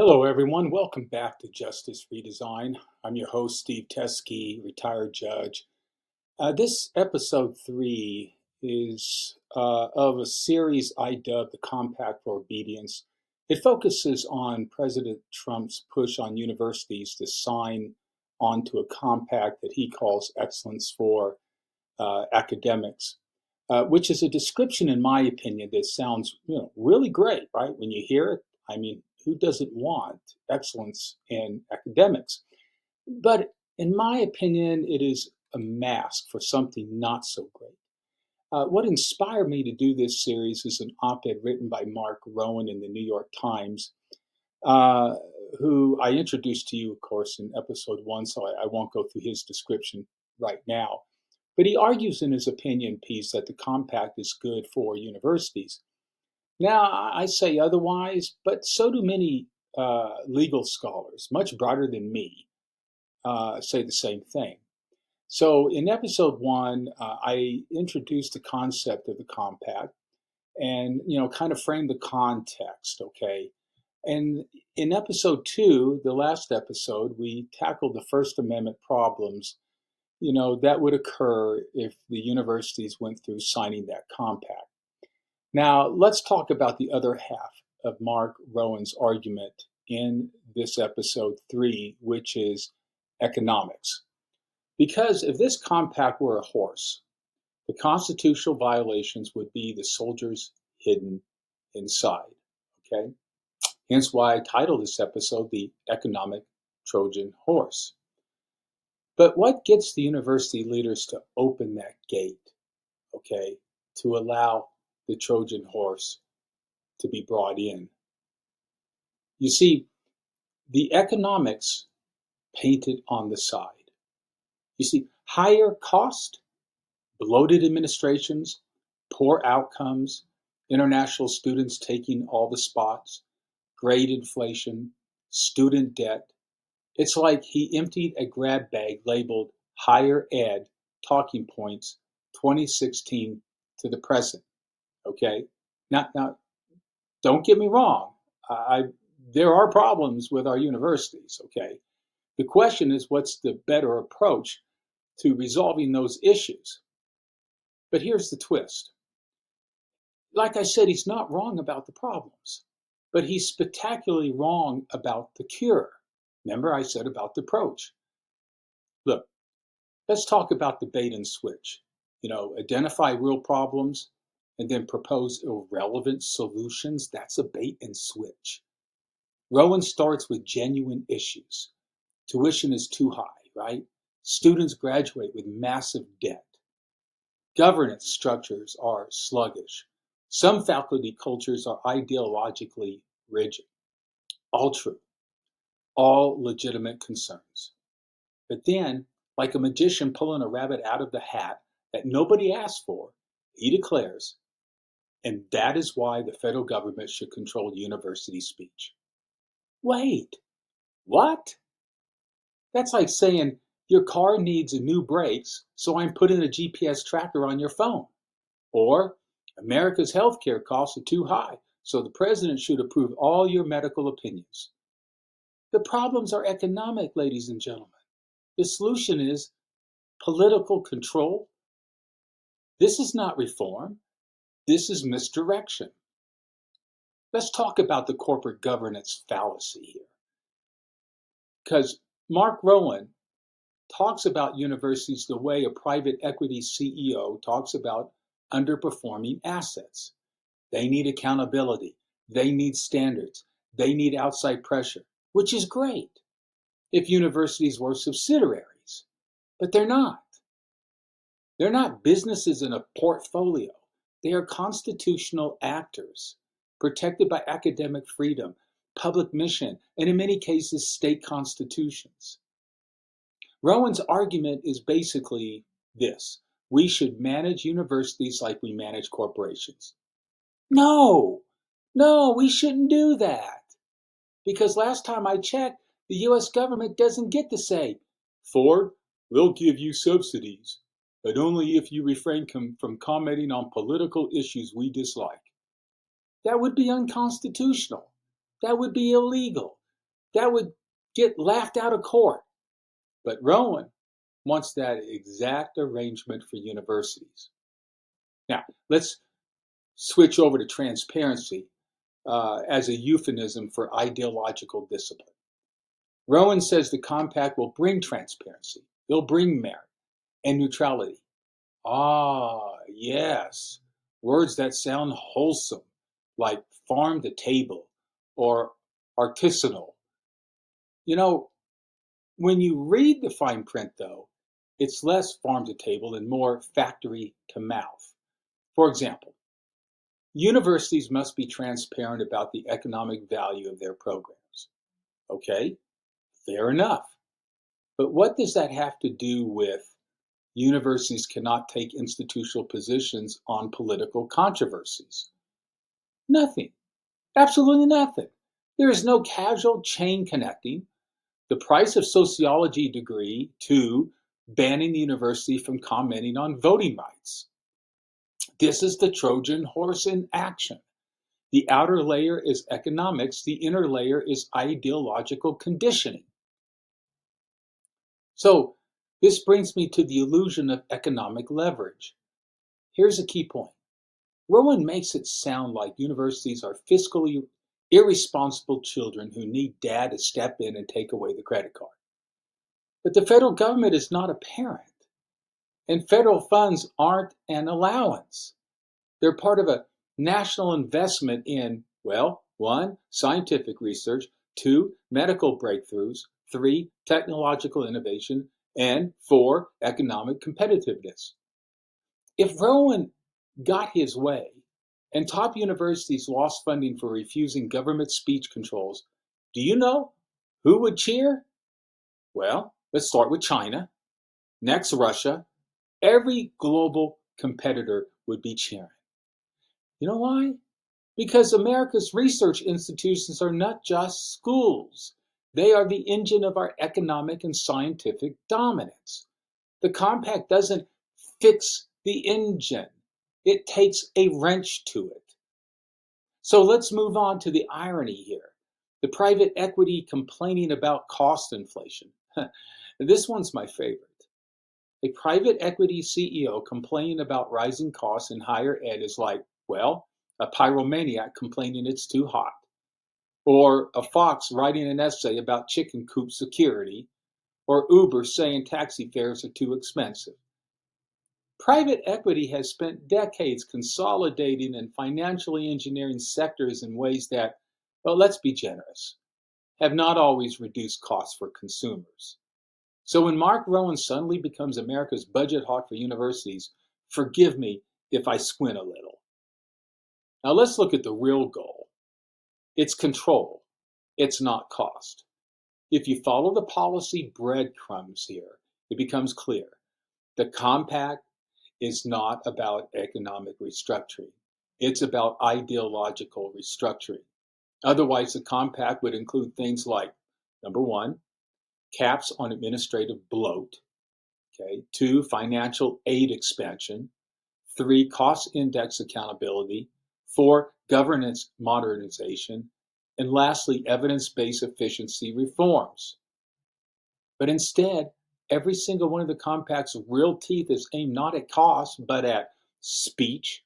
Hello, everyone. Welcome back to Justice Redesign. I'm your host, Steve Teskey, retired judge. This episode 3 is of a series I dubbed the Compact for Obedience. It focuses on President Trump's push on universities to sign onto a compact that he calls Excellence for Academics, which is a description, in my opinion, that sounds really great, right? When you hear it, I mean, who doesn't want excellence in academics? But in my opinion, it is a mask for something not so great. What inspired me to do this series is an op-ed written by Mark Rowan in the New York Times, uh, who I introduced to you, of course, in episode 1, so I won't go through his description right now. But he argues in his opinion piece that the compact is good for universities. Now, I say otherwise, but so do many legal scholars, much broader than me, say the same thing. So in episode 1, I introduced the concept of the compact and, kind of framed the context, okay? And in episode 2, the last episode, we tackled the First Amendment problems, that would occur if the universities went through signing that compact. Now, let's talk about the other half of Mark Rowan's argument in this episode 3, which is economics. Because if this compact were a horse, the constitutional violations would be the soldiers hidden inside. Okay? Hence why I titled this episode The Economic Trojan Horse. But what gets the university leaders to open that gate, okay, to allow the Trojan horse to be brought in? You see, the economics painted on the side. You see, higher cost, bloated administrations, poor outcomes, international students taking all the spots, grade inflation, student debt. It's like he emptied a grab bag labeled Higher Ed Talking Points 2016 to the present. Okay? Now, don't get me wrong. There are problems with our universities. Okay? The question is, what's the better approach to resolving those issues? But here's the twist. Like I said, he's not wrong about the problems, but he's spectacularly wrong about the cure. Remember, I said about the approach. Look, let's talk about the bait and switch. Identify real problems and then propose irrelevant solutions. That's a bait and switch. Rowan starts with genuine issues. Tuition is too high, right? Students graduate with massive debt. Governance structures are sluggish. Some faculty cultures are ideologically rigid. All true, all legitimate concerns. But then, like a magician pulling a rabbit out of the hat that nobody asked for, he declares, and that is why the federal government should control university speech. Wait, what? That's like saying your car needs new brakes, so I'm putting a GPS tracker on your phone. Or America's healthcare costs are too high, so the president should approve all your medical opinions. The problems are economic, ladies and gentlemen. The solution is political control. This is not reform. This is misdirection. Let's talk about the corporate governance fallacy here. Because Mark Rowan talks about universities the way a private equity CEO talks about underperforming assets. They need accountability. They need standards. They need outside pressure, which is great if universities were subsidiaries. But they're not. They're not businesses in a portfolio. They are constitutional actors, protected by academic freedom, public mission, and in many cases, state constitutions. Rowan's argument is basically this: we should manage universities like we manage corporations. No, no, we shouldn't do that. Because last time I checked, the US government doesn't get to say, Ford, we'll give you subsidies, but only if you refrain from commenting on political issues we dislike. That would be unconstitutional. That would be illegal. That would get laughed out of court. But Rowan wants that exact arrangement for universities. Now, let's switch over to transparency as a euphemism for ideological discipline. Rowan says the compact will bring transparency, it'll bring merit and neutrality. Ah, yes, words that sound wholesome, like farm to table or artisanal. You know, when you read the fine print, though, it's less farm to table and more factory to mouth. For example, universities must be transparent about the economic value of their programs. Okay, fair enough. But what does that have to do with universities cannot take institutional positions on political controversies? Nothing. Absolutely nothing. There is no causal chain connecting the price of sociology degree to banning the university from commenting on voting rights. This is the Trojan horse in action. The outer layer is economics, the inner layer is ideological conditioning. So, this brings me to the illusion of economic leverage. Here's a key point. Rowan makes it sound like universities are fiscally irresponsible children who need dad to step in and take away the credit card. But the federal government is not a parent, and federal funds aren't an allowance. They're part of a national investment in, well, one, scientific research, two, medical breakthroughs, three, technological innovation, and four, economic competitiveness. If Rowan got his way and top universities lost funding for refusing government speech controls, do you know who would cheer? Well, let's start with China. Next, Russia. Every global competitor would be cheering. You know why? Because America's research institutions are not just schools. They are the engine of our economic and scientific dominance. The compact doesn't fix the engine. It takes a wrench to it. So let's move on to the irony here. The private equity complaining about cost inflation. This one's my favorite. A private equity CEO complaining about rising costs in higher ed is like, well, a pyromaniac complaining it's too hot, or a fox writing an essay about chicken coop security, or Uber saying taxi fares are too expensive. Private equity has spent decades consolidating and financially engineering sectors in ways that, well, let's be generous, have not always reduced costs for consumers. So when Mark Rowan suddenly becomes America's budget hawk for universities, forgive me if I squint a little. Now let's look at the real goal. It's control. It's not cost. If you follow the policy breadcrumbs here, it becomes clear. The compact is not about economic restructuring. It's about ideological restructuring. Otherwise, the compact would include things like, number one, caps on administrative bloat. Okay. Two, financial aid expansion. Three, cost index accountability. Four, governance modernization. And lastly, evidence-based efficiency reforms. But instead, every single one of the compact's real teeth is aimed not at cost, but at speech,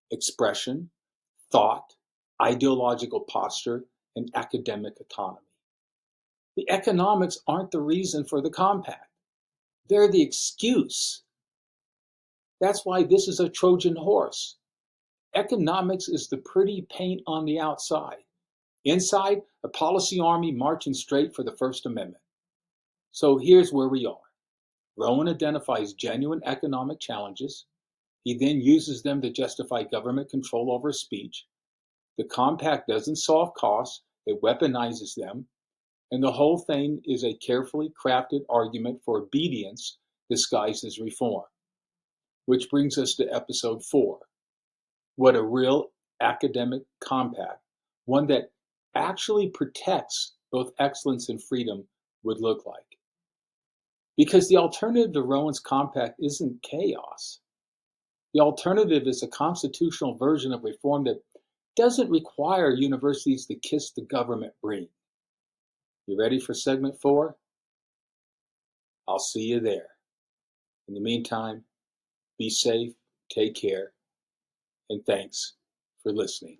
expression, thought, ideological posture, and academic autonomy. The economics aren't the reason for the compact. They're the excuse. That's why this is a Trojan horse. Economics is the pretty paint on the outside. Inside, a policy army marching straight for the First Amendment. So here's where we are. Rowan identifies genuine economic challenges. He then uses them to justify government control over speech. The compact doesn't solve costs, it weaponizes them. And the whole thing is a carefully crafted argument for obedience disguised as reform. Which brings us to episode 4. What a real academic compact, one that actually protects both excellence and freedom, would look like. Because the alternative to Rowan's compact isn't chaos. The alternative is a constitutional version of reform that doesn't require universities to kiss the government ring. You ready for segment 4? I'll see you there. In the meantime, be safe, take care, and thanks for listening.